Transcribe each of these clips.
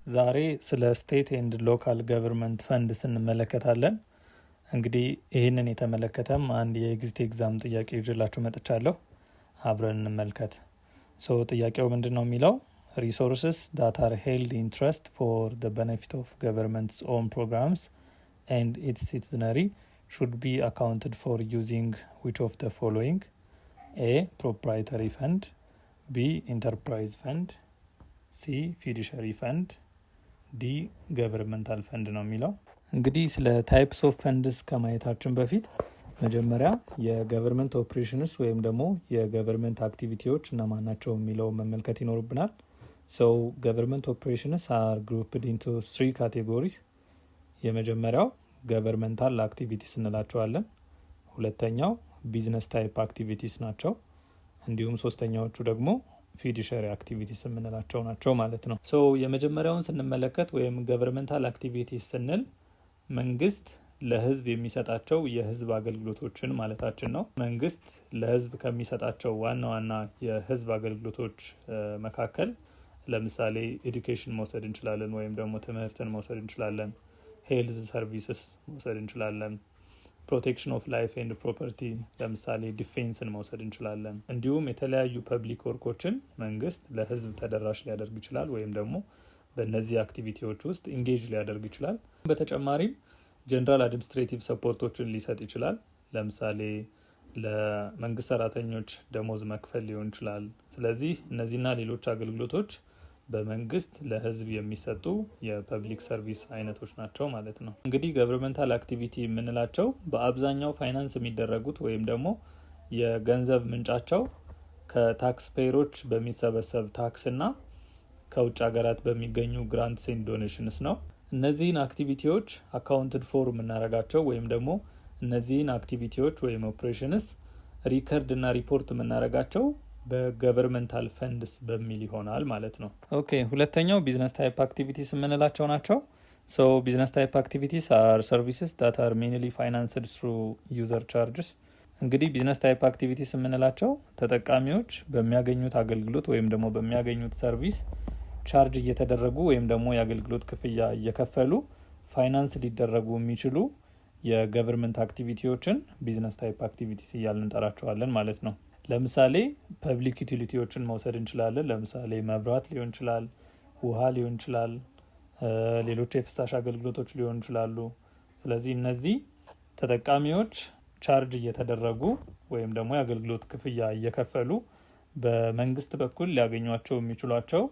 ዛሬ ስለ ስቴት ኤንድ ሎካል ገቨርንመንት ፈንድስ እንመለከታለን። እንግዲህ ይህንን የተመለከተም አንድ የኤግዚት ኤግዛም ጥያቄ ይዤላችሁ መጥቻለሁ። አብረን እንመልከት። ጥያቄው ምንድን ነው የሚለው ሪሶርስስ ዳት አር ሄልድ ኢን ትረስት ፎር ዘ ቤኔፊት ኦፍ ገቨርንመንትስ ኦን ፕሮግራምስ ኤንድ ኢትስ ሲቲዝነሪ should be accounted for using which of the following? A. Proprietary fund, B. Enterprise fund, C. Fiduciary fund, ዲ ገቨርንመንታል ፈንድ ነው የሚለው። እንግዲህ ስለ ታይፕስ ኦፍ ፈንድስ ከማየታችን በፊት መጀመሪያ የገቨርንመንት ኦፕሬሽንስ ወይም ደግሞ የገቨርንመንት አክቲቪቲዎች እነማን ናቸው የሚለው መመልከት ይኖርብናል። ገቨርንመንት ኦፕሬሽንስ አር ግሩፕድ ኢንቱ 3 ካቴጎሪስ። የመጀመሪያው ገቨርንመንታል አክቲቪቲስ እንላቸዋለን። ሁለተኛው ቢዝነስ ታይፕ አክቲቪቲስ ናቸው። እንዲሁም ሶስተኛዎቹ ደግሞ ፊዱሸሪ አክቲቪቲስ የምንላቸው ናቸው ማለት ነው። የመጀመሪያውን ስንመለከት ወይም ገቨርንመንታል አክቲቪቲስ ስንል መንግስት ለህዝብ የሚሰጣቸው የህዝብ አገልግሎቶችን ማለታችን ነው። መንግስት ለህዝብ ከሚሰጣቸው ዋና ዋና የህዝብ አገልግሎቶች መካከል ለምሳሌ ኤዱኬሽን መውሰድ እንችላለን፣ ወይም ደግሞ ትምህርትን መውሰድ እንችላለን። ሄልዝ ሰርቪስስ መውሰድ እንችላለን። ፕሮቴክሽን ኦፍ ላይፍ ኤንድ ፕሮፐርቲ ለምሳሌ ዲፌንስን መውሰድ እንችላለን። እንዲሁም የተለያዩ ፐብሊክ ወርኮችን መንግስት ለህዝብ ተደራሽ ሊያደርግ ይችላል፣ ወይም ደግሞ በእነዚህ አክቲቪቲዎች ውስጥ ኢንጌጅ ሊያደርግ ይችላል። በተጨማሪም ጀነራል አድሚኒስትሬቲቭ ሰፖርቶችን ሊሰጥ ይችላል። ለምሳሌ ለመንግስት ሰራተኞች ደሞዝ መክፈል ሊሆን ይችላል። ስለዚህ እነዚህና ሌሎች አገልግሎቶች በመንግስት ለህዝብ የሚሰጡ የፐብሊክ ሰርቪስ አይነቶች ናቸው ማለት ነው። እንግዲህ ገቨርንመንታል አክቲቪቲ የምንላቸው በአብዛኛው ፋይናንስ የሚደረጉት ወይም ደግሞ የገንዘብ ምንጫቸው ከታክስ ፔየሮች በሚሰበሰብ ታክስ እና ከውጭ ሀገራት በሚገኙ ግራንትስ ኤንድ ዶኔሽንስ ነው። እነዚህን አክቲቪቲዎች አካውንትድ ፎር የምናደርጋቸው ወይም ደግሞ እነዚህን አክቲቪቲዎች ወይም ኦፕሬሽንስ ሪከርድ እና ሪፖርት የምናደርጋቸው በገቨርንመንታል ፈንድስ በሚል ይሆናል ማለት ነው። ሁለተኛው ቢዝነስ ታይፕ አክቲቪቲስ የምንላቸው ናቸው። ቢዝነስ ታይፕ አክቲቪቲስ አር ሰርቪስስ ዳት አር ሜንሊ ፋይናንስድ ትሩ ዩዘር ቻርጅስ። እንግዲህ ቢዝነስ ታይፕ አክቲቪቲስ የምንላቸው ተጠቃሚዎች በሚያገኙት አገልግሎት ወይም ደግሞ በሚያገኙት ሰርቪስ ቻርጅ እየተደረጉ ወይም ደግሞ የአገልግሎት ክፍያ እየከፈሉ ፋይናንስ ሊደረጉ የሚችሉ የገቨርንመንት አክቲቪቲዎችን ቢዝነስ ታይፕ አክቲቪቲስ እያልን እንጠራቸዋለን ማለት ነው። ለምሳሌ ፐብሊክ ዩቲሊቲዎችን መውሰድ እንችላለን። ለምሳሌ መብራት ሊሆን ይችላል፣ ውሃ ሊሆን ይችላል፣ ሌሎች የፍሳሽ አገልግሎቶች ሊሆኑ ይችላሉ። ስለዚህ እነዚህ ተጠቃሚዎች ቻርጅ እየተደረጉ ወይም ደግሞ የአገልግሎት ክፍያ እየከፈሉ በመንግስት በኩል ሊያገኟቸው የሚችሏቸው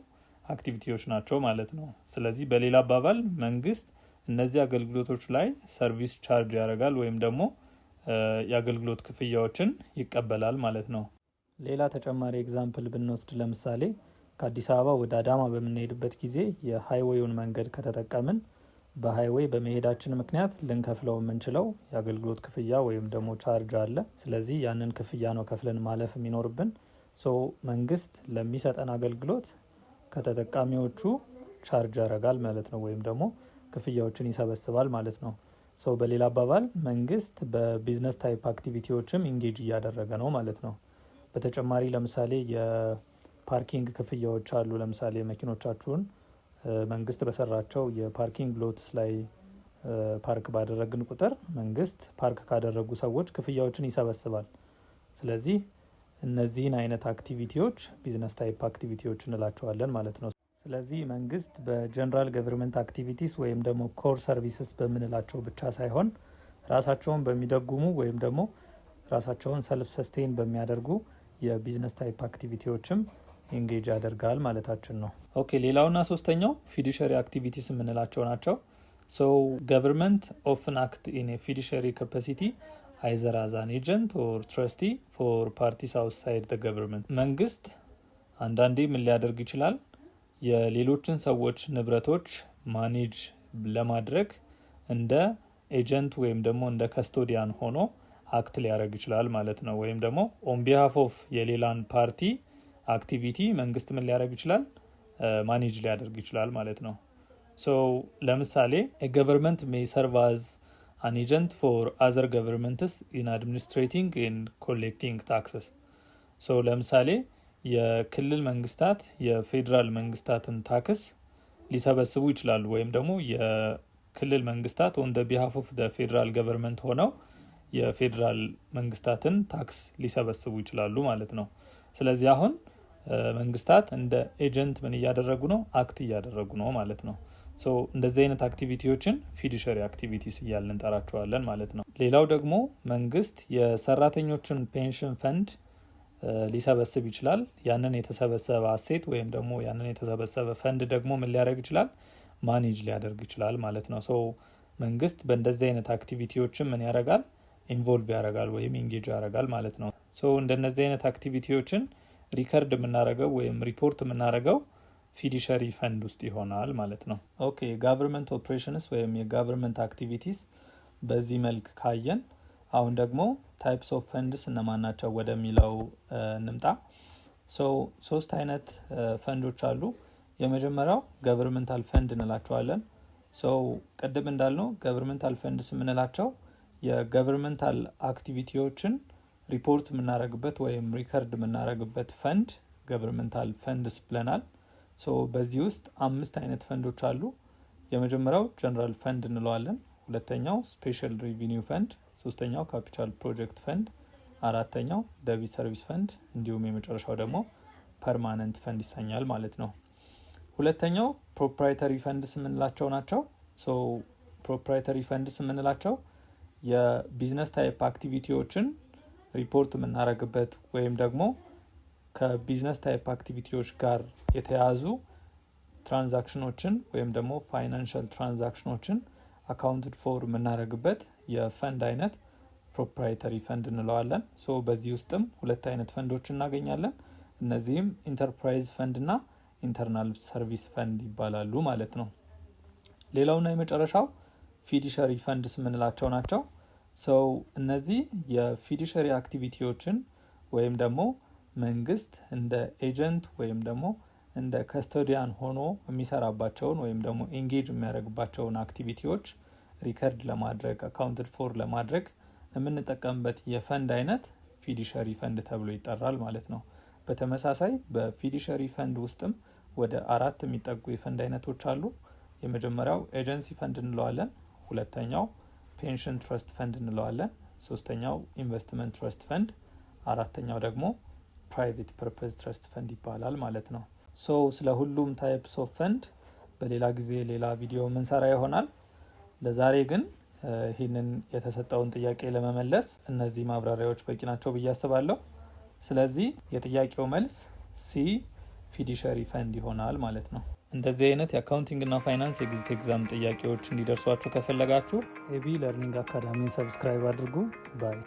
አክቲቪቲዎች ናቸው ማለት ነው። ስለዚህ በሌላ አባባል መንግስት እነዚህ አገልግሎቶች ላይ ሰርቪስ ቻርጅ ያደርጋል ወይም ደግሞ የአገልግሎት ክፍያዎችን ይቀበላል ማለት ነው። ሌላ ተጨማሪ ኤግዛምፕል ብንወስድ ለምሳሌ ከአዲስ አበባ ወደ አዳማ በምንሄድበት ጊዜ የሃይዌዩን መንገድ ከተጠቀምን በሃይዌይ በመሄዳችን ምክንያት ልንከፍለው የምንችለው የአገልግሎት ክፍያ ወይም ደግሞ ቻርጅ አለ። ስለዚህ ያንን ክፍያ ነው ከፍለን ማለፍ የሚኖርብን። መንግስት ለሚሰጠን አገልግሎት ከተጠቃሚዎቹ ቻርጅ ያደርጋል ማለት ነው፣ ወይም ደግሞ ክፍያዎችን ይሰበስባል ማለት ነው። በሌላ አባባል መንግስት በቢዝነስ ታይፕ አክቲቪቲዎችም ኢንጌጅ እያደረገ ነው ማለት ነው። በተጨማሪ ለምሳሌ የፓርኪንግ ክፍያዎች አሉ። ለምሳሌ መኪኖቻችሁን መንግስት በሰራቸው የፓርኪንግ ሎትስ ላይ ፓርክ ባደረግን ቁጥር መንግስት ፓርክ ካደረጉ ሰዎች ክፍያዎችን ይሰበስባል። ስለዚህ እነዚህን አይነት አክቲቪቲዎች ቢዝነስ ታይፕ አክቲቪቲዎች እንላቸዋለን ማለት ነው። ስለዚህ መንግስት በጀነራል ገቨርንመንት አክቲቪቲስ ወይም ደግሞ ኮር ሰርቪስስ በምንላቸው ብቻ ሳይሆን ራሳቸውን በሚደጉሙ ወይም ደግሞ ራሳቸውን ሰልፍ ሰስቴን በሚያደርጉ የቢዝነስ ታይፕ አክቲቪቲዎችም ኢንጌጅ ያደርጋል ማለታችን ነው። ሌላውና ሶስተኛው ፊዱሸሪ አክቲቪቲስ የምንላቸው ናቸው። ገቨርንመንት ኦፍን አክት ኢን ፊዱሸሪ ካፓሲቲ አይዘር አዝ አን ኤጀንት ኦር ትረስቲ ፎር ፓርቲስ አውትሳይድ ዘ ገቨርንመንት። መንግስት አንዳንዴ ምን ሊያደርግ ይችላል? የሌሎችን ሰዎች ንብረቶች ማኔጅ ለማድረግ እንደ ኤጀንት ወይም ደግሞ እንደ ከስቶዲያን ሆኖ አክት ሊያደርግ ይችላል ማለት ነው። ወይም ደግሞ ኦን ቢሃፍ ኦፍ የሌላን ፓርቲ አክቲቪቲ መንግስት ምን ሊያደርግ ይችላል? ማኔጅ ሊያደርግ ይችላል ማለት ነው። ለምሳሌ ገቨርንመንት ሜይ ሰርቭ አዝ አን ኤጀንት ፎር አዘር ገቨርንመንትስ ኢን አድሚኒስትሬቲንግ ኤንድ ኮሌክቲንግ ታክስስ። ለምሳሌ የክልል መንግስታት የፌዴራል መንግስታትን ታክስ ሊሰበስቡ ይችላሉ ወይም ደግሞ የክልል መንግስታት on the behalf of the federal government ሆነው የፌደራል መንግስታትን ታክስ ሊሰበስቡ ይችላሉ ማለት ነው። ስለዚህ አሁን መንግስታት እንደ ኤጀንት ምን እያደረጉ ነው? አክት እያደረጉ ነው ማለት ነው። ሶ እንደዚህ አይነት አክቲቪቲዎችን ፊዱሻሪ አክቲቪቲስ እያልን እንጠራቸዋለን ማለት ነው። ሌላው ደግሞ መንግስት የሰራተኞችን ፔንሽን ፈንድ ሊሰበስብ ይችላል። ያንን የተሰበሰበ አሴት ወይም ደግሞ ያንን የተሰበሰበ ፈንድ ደግሞ ምን ሊያደርግ ይችላል? ማኔጅ ሊያደርግ ይችላል ማለት ነው። ሶ መንግስት በእንደዚህ አይነት አክቲቪቲዎችን ምን ያደርጋል? ኢንቮልቭ ያደርጋል ወይም ኢንጌጅ ያደርጋል ማለት ነው። ሶ እንደነዚህ አይነት አክቲቪቲዎችን ሪከርድ የምናደርገው ወይም ሪፖርት የምናደርገው ፊዱሻሪ ፈንድ ውስጥ ይሆናል ማለት ነው። ኦኬ ጋቨርንመንት ኦፕሬሽንስ ወይም የጋቨርንመንት አክቲቪቲስ በዚህ መልክ ካየን አሁን ደግሞ ታይፕስ ኦፍ ፈንድስ እነማን ናቸው ወደሚለው እንምጣ። ሶ ሶስት አይነት ፈንዶች አሉ። የመጀመሪያው ገቨርንመንታል ፈንድ እንላቸዋለን። ሶ ቅድም እንዳልነው ገቨርንመንታል ፈንድስ የምንላቸው የገቨርንመንታል አክቲቪቲዎችን ሪፖርት የምናደርግበት ወይም ሪከርድ የምናደርግበት ፈንድ ገቨርንመንታል ፈንድስ ብለናል። ሶ በዚህ ውስጥ 5 አይነት ፈንዶች አሉ። የመጀመሪያው ጀነራል ፈንድ እንለዋለን። ሁለተኛው ስፔሻል ሬቪኒው ፈንድ፣ ሶስተኛው ካፒታል ፕሮጀክት ፈንድ፣ አራተኛው ደቢ ሰርቪስ ፈንድ እንዲሁም የመጨረሻው ደግሞ ፐርማነንት ፈንድ ይሰኛል ማለት ነው። ሁለተኛው ፕሮፕራይተሪ ፈንድስ የምንላቸው ናቸው። ሶ ፕሮፕራይተሪ ፈንድስ የምንላቸው የቢዝነስ ታይፕ አክቲቪቲዎችን ሪፖርት የምናደርግበት ወይም ደግሞ ከቢዝነስ ታይፕ አክቲቪቲዎች ጋር የተያዙ ትራንዛክሽኖችን ወይም ደግሞ ፋይናንሻል ትራንዛክሽኖችን አካውንትድ ፎር የምናደርግበት የፈንድ አይነት ፕሮፕራይተሪ ፈንድ እንለዋለን። ሶ በዚህ ውስጥም 2 አይነት ፈንዶች እናገኛለን። እነዚህም ኢንተርፕራይዝ ፈንድ እና ኢንተርናል ሰርቪስ ፈንድ ይባላሉ ማለት ነው። ሌላውና የመጨረሻው ፊዱሻሪ ፈንድስ የምንላቸው ናቸው። ሶ እነዚህ የፊዱሻሪ አክቲቪቲዎችን ወይም ደግሞ መንግስት እንደ ኤጀንት ወይም ደግሞ እንደ ከስቶዲያን ሆኖ የሚሰራባቸውን ወይም ደግሞ ኢንጌጅ የሚያደርግባቸውን አክቲቪቲዎች ሪከርድ ለማድረግ አካውንትድ ፎር ለማድረግ የምንጠቀምበት የፈንድ አይነት ፊዱሻሪ ፈንድ ተብሎ ይጠራል ማለት ነው። በተመሳሳይ በፊዱሻሪ ፈንድ ውስጥም ወደ 4 የሚጠጉ የፈንድ አይነቶች አሉ። የመጀመሪያው ኤጀንሲ ፈንድ እንለዋለን። ሁለተኛው ፔንሽን ትረስት ፈንድ እንለዋለን። ሶስተኛው ኢንቨስትመንት ትረስት ፈንድ፣ አራተኛው ደግሞ ፕራይቬት ፐርፐዝ ትረስት ፈንድ ይባላል ማለት ነው። ሶ ስለ ሁሉም ታይፕስ ኦፍ ፈንድ በሌላ ጊዜ ሌላ ቪዲዮ ምንሰራ ይሆናል። ለዛሬ ግን ይህንን የተሰጠውን ጥያቄ ለመመለስ እነዚህ ማብራሪያዎች በቂ ናቸው ብዬ አስባለሁ። ስለዚህ የጥያቄው መልስ ሲ ፊዱሻሪ ፈንድ ይሆናል ማለት ነው። እንደዚህ አይነት የአካውንቲንግ እና ፋይናንስ የኤግዚት ኤግዛም ጥያቄዎች እንዲደርሷችሁ ከፈለጋችሁ ኤቢ ለርኒንግ አካዳሚን ሰብስክራይብ አድርጉ። ባይ